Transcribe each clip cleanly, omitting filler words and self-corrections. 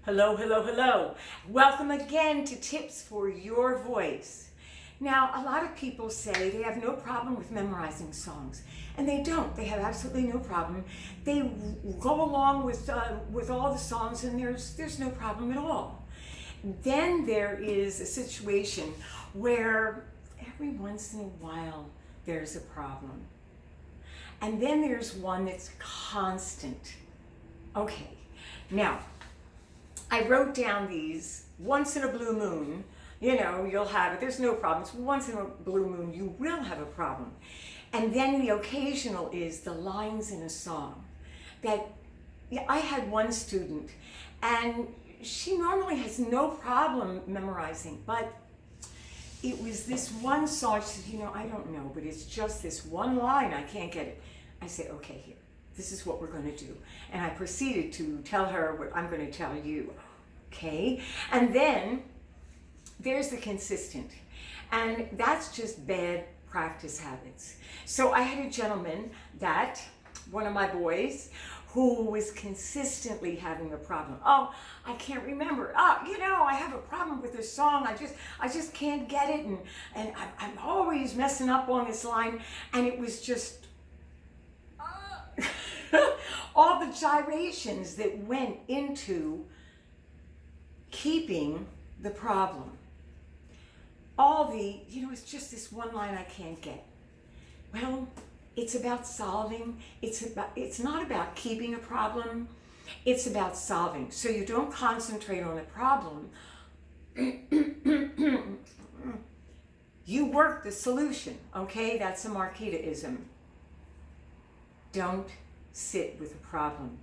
Hello, hello, hello. Welcome again to Tips for Your Voice. Now, a lot of people say they have no problem with memorizing songs, and they don't. They have absolutely no problem. They go along with all the songs, and there's no problem at all. Then there is a situation where every once in a while there's a problem. And then there's one that's constant. Okay, now, I wrote down these once in a blue moon, you'll have it. There's no problems. Once in a blue moon, you will have a problem. And then the occasional is the lines in a song. I had one student, and she normally has no problem memorizing, but it was this one song. She said, I don't know, but it's just this one line. I can't get it. I said, okay, here. This is what we're going to do. And I proceeded to tell her what I'm going to tell you. Okay? And then there's the consistent. And that's just bad practice habits. So I had a gentleman one of my boys, who was consistently having a problem. Oh, I can't remember. I have a problem with this song. I just can't get it. And I'm always messing up on this line. And it was just all the gyrations that went into keeping the problem. It's just this one line I can't get. Well, it's about solving. It's not about keeping a problem. It's about solving. So you don't concentrate on the problem. You work the solution, okay? That's a Marquita-ism. Don't sit with the problem.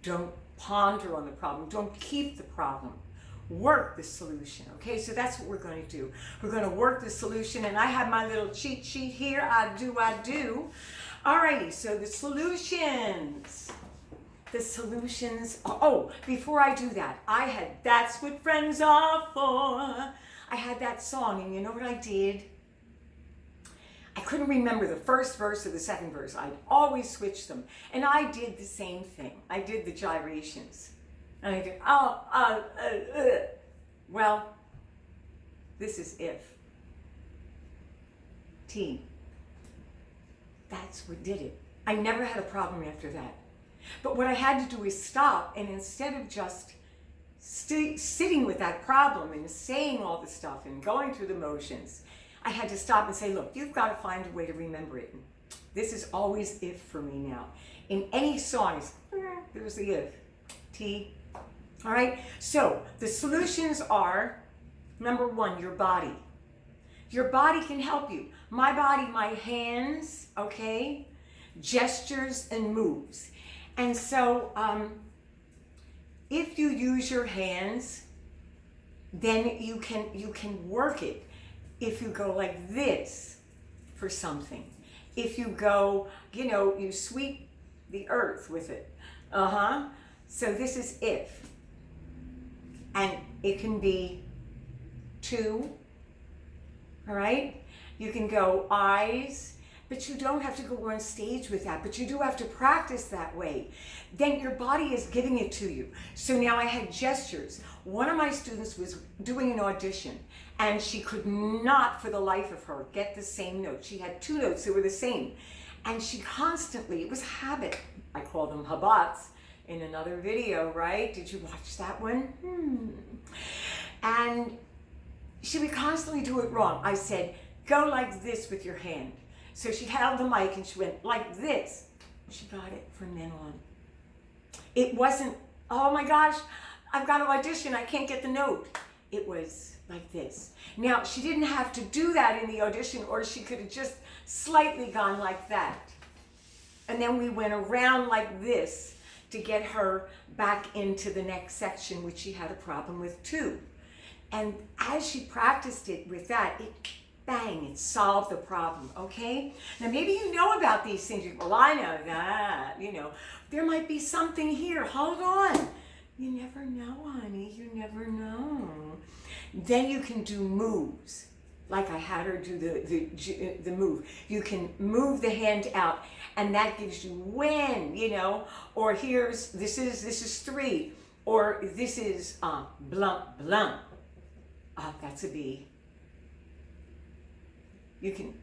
Don't ponder on the problem. Don't keep the problem. Work the solution, okay? So that's what we're going to do. We're going to work the solution, and I have my little cheat sheet here. I do. Alrighty, so the solutions. Oh, before I do that, That's What Friends Are For. I had that song, and you know what I did? I couldn't remember the first verse or the second verse. I'd always switch them. And I did the same thing. I did the gyrations. And I did, well, this is if. T. That's what did it. I never had a problem after that. But what I had to do is stop, and instead of just sitting with that problem and saying all the stuff and going through the motions, I had to stop and say, look, you've got to find a way to remember it. This is always if for me now. In any song, there's the if. T. All right? So the solutions are, number one, your body. Your body can help you. My body, my hands, okay? Gestures and moves. And so if you use your hands, then you can work it. If you go like this for something, if you go, you sweep the earth with it. So this is if. And it can be two, all right? You can go eyes, but you don't have to go on stage with that, but you do have to practice that way. Then your body is giving it to you. So now I had gestures. One of my students was doing an audition, and she could not, for the life of her, get the same note. She had two notes that were the same. And she constantly, it was habit. I call them habats in another video, right? Did you watch that one? And she would constantly do it wrong. I said, go like this with your hand. So she held the mic and she went like this. She got it from then on. It wasn't, oh my gosh, I've got to audition, I can't get the note. It was like this. Now, she didn't have to do that in the audition, or she could have just slightly gone like that. And then we went around like this to get her back into the next section, which she had a problem with too. And as she practiced it with that, bang, it solved the problem, okay? Now, maybe you know about these things. Well, I know that, There might be something here. Hold on. You never know, honey. You never know. Then you can do moves. Like I had her do the move. You can move the hand out, and that gives you when, Or this is 3. Or this is blump, blump. That's a B. You can,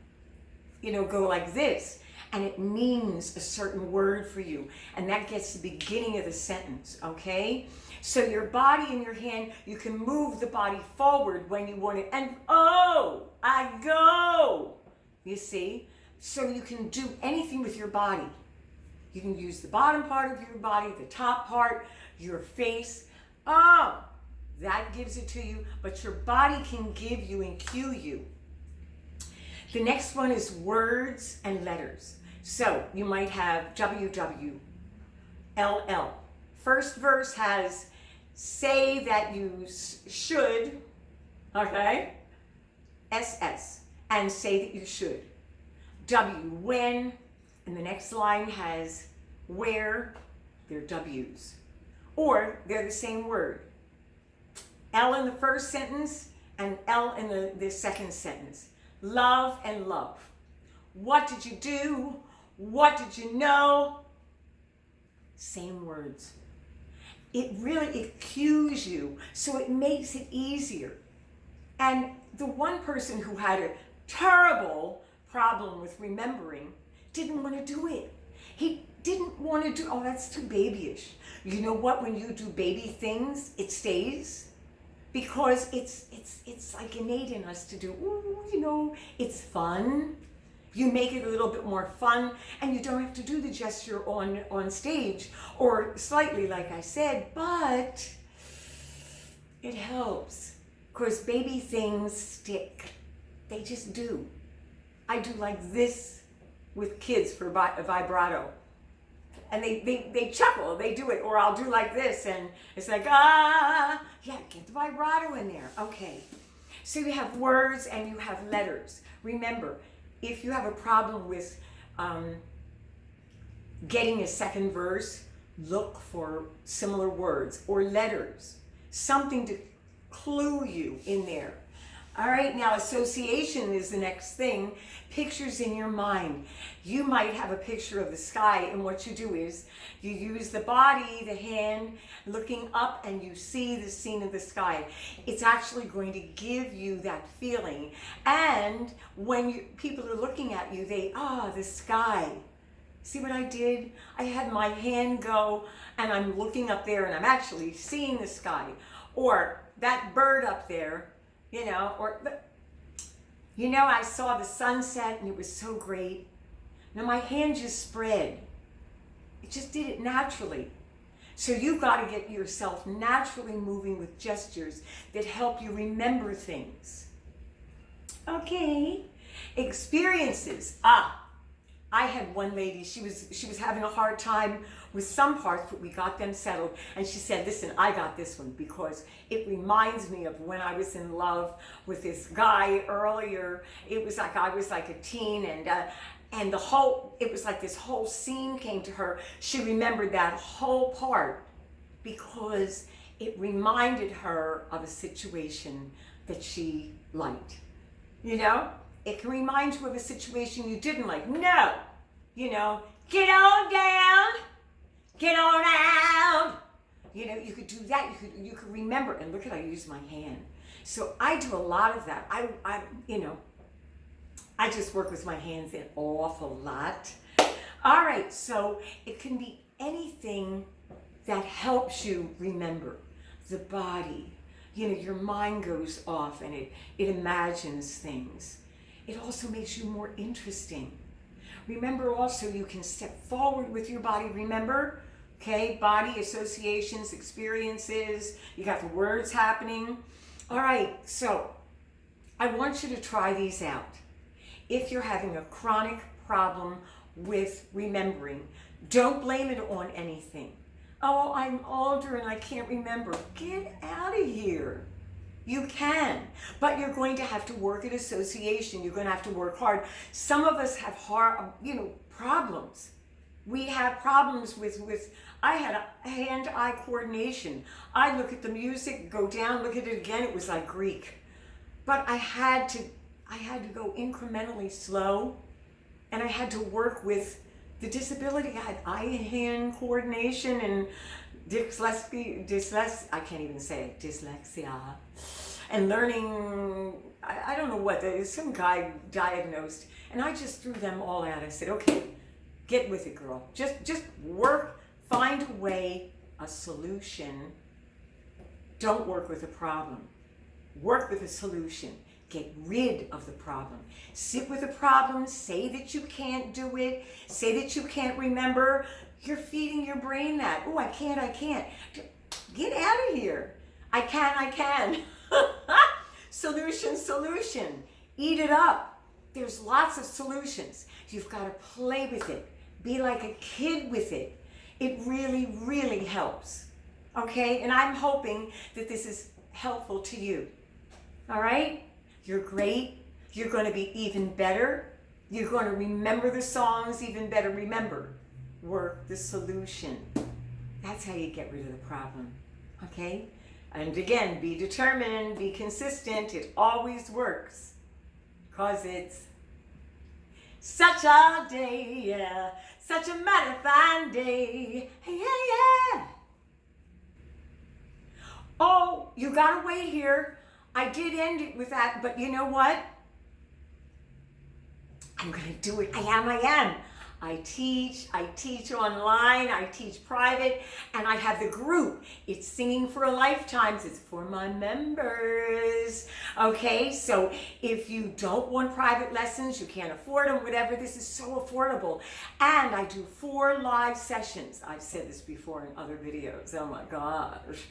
go like this, and it means a certain word for you, and that gets the beginning of the sentence, okay? So your body and your hand, you can move the body forward when you want it, and I go, you see? So you can do anything with your body. You can use the bottom part of your body, the top part, your face. That gives it to you, but your body can give you and cue you. The next one is words and letters. So you might have WW, LL. First verse has say that you should, okay? SS, and say that you should. W, when, and the next line has where, they're W's. Or they're the same word. L in the first sentence and L in the second sentence. Love and love. What did you do? What did you know? Same words. It cues you, so it makes it easier. And the one person who had a terrible problem with remembering didn't want to do it. He didn't want to do, that's too babyish. You know what? When you do baby things, it stays. Because it's like innate in us to do, it's fun. You make it a little bit more fun, and you don't have to do the gesture on stage, or slightly like I said, but it helps. Because baby things stick. They just do. I do like this with kids for a vibrato. And they chuckle, they do it, or I'll do like this, and it's like, get the vibrato in there. Okay, so you have words and you have letters. Remember, if you have a problem with getting a second verse, look for similar words or letters, something to clue you in there. All right, now association is the next thing. Pictures in your mind. You might have a picture of the sky, and what you do is you use the body, the hand, looking up, and you see the scene of the sky. It's actually going to give you that feeling. And when people are looking at you, the sky. See what I did? I had my hand go, and I'm looking up there, and I'm actually seeing the sky. Or that bird up there, I saw the sunset and it was so great. Now my hand just spread. It just did it naturally. So you've got to get yourself naturally moving with gestures that help you remember things. Okay. Experiences. I had one lady, she was having a hard time with some parts, but we got them settled. And she said, listen, I got this one because it reminds me of when I was in love with this guy earlier. It was like I was like a teen, and it was like this whole scene came to her. She remembered that whole part because it reminded her of a situation that she liked. It can remind you of a situation you didn't like. No, get on down, get on out. You could do that. You could remember. And look at, I use my hand. So I do a lot of that. I just work with my hands an awful lot. All right, so it can be anything that helps you remember. The body, your mind goes off and it imagines things. It also makes you more interesting. Remember also, you can step forward with your body. Remember, okay, body, associations, experiences. You got the words happening. All right, so I want you to try these out. If you're having a chronic problem with remembering, don't blame it on anything. Oh, I'm older and I can't remember. Get out of here. You can, but you're going to have to work at association. You're going to have to work hard. Some of us have problems. We have problems with I had a hand-eye coordination. I look at the music, go down, look at it again. It was like Greek. But I had to go incrementally slow, and I had to work with the disability. I had eye-hand coordination, and I can't even say it, dyslexia, and learning, I don't know what, some guy diagnosed, and I just threw them all out. I said, okay, get with it, girl. Just work, find a way, a solution. Don't work with a problem. Work with a solution. Get rid of the problem. Sit with the problem, say that you can't do it, say that you can't remember. You're feeding your brain that. Oh, I can't. Get out of here. I can. Solution. Eat it up. There's lots of solutions. You've got to play with it. Be like a kid with it. It really, really helps. Okay? And I'm hoping that this is helpful to you. All right? You're great. You're going to be even better. You're going to remember the songs even better. Remember, work the solution. That's how you get rid of the problem. Okay? And again, be determined, be consistent. It always works. Because it's such a day, yeah. Such a mighty fine day. Yeah. Oh, you gotta wait here. I did end it with that, but you know what? I'm gonna do it. I am. I teach online, I teach private, and I have the group. It's Singing for a Lifetime. It's for my members. Okay, so if you don't want private lessons, you can't afford them, whatever, this is so affordable. And I do 4 live sessions. I've said this before in other videos. Oh my gosh.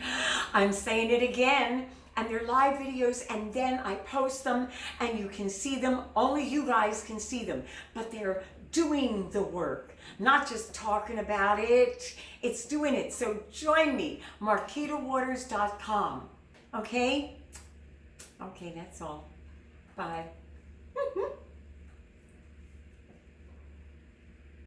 I'm saying it again. And they're live videos, and then I post them, and you can see them. Only you guys can see them. But they're doing the work, not just talking about it. It's doing it. So join me, Marquita-Waters.com. Okay? Okay, that's all. Bye.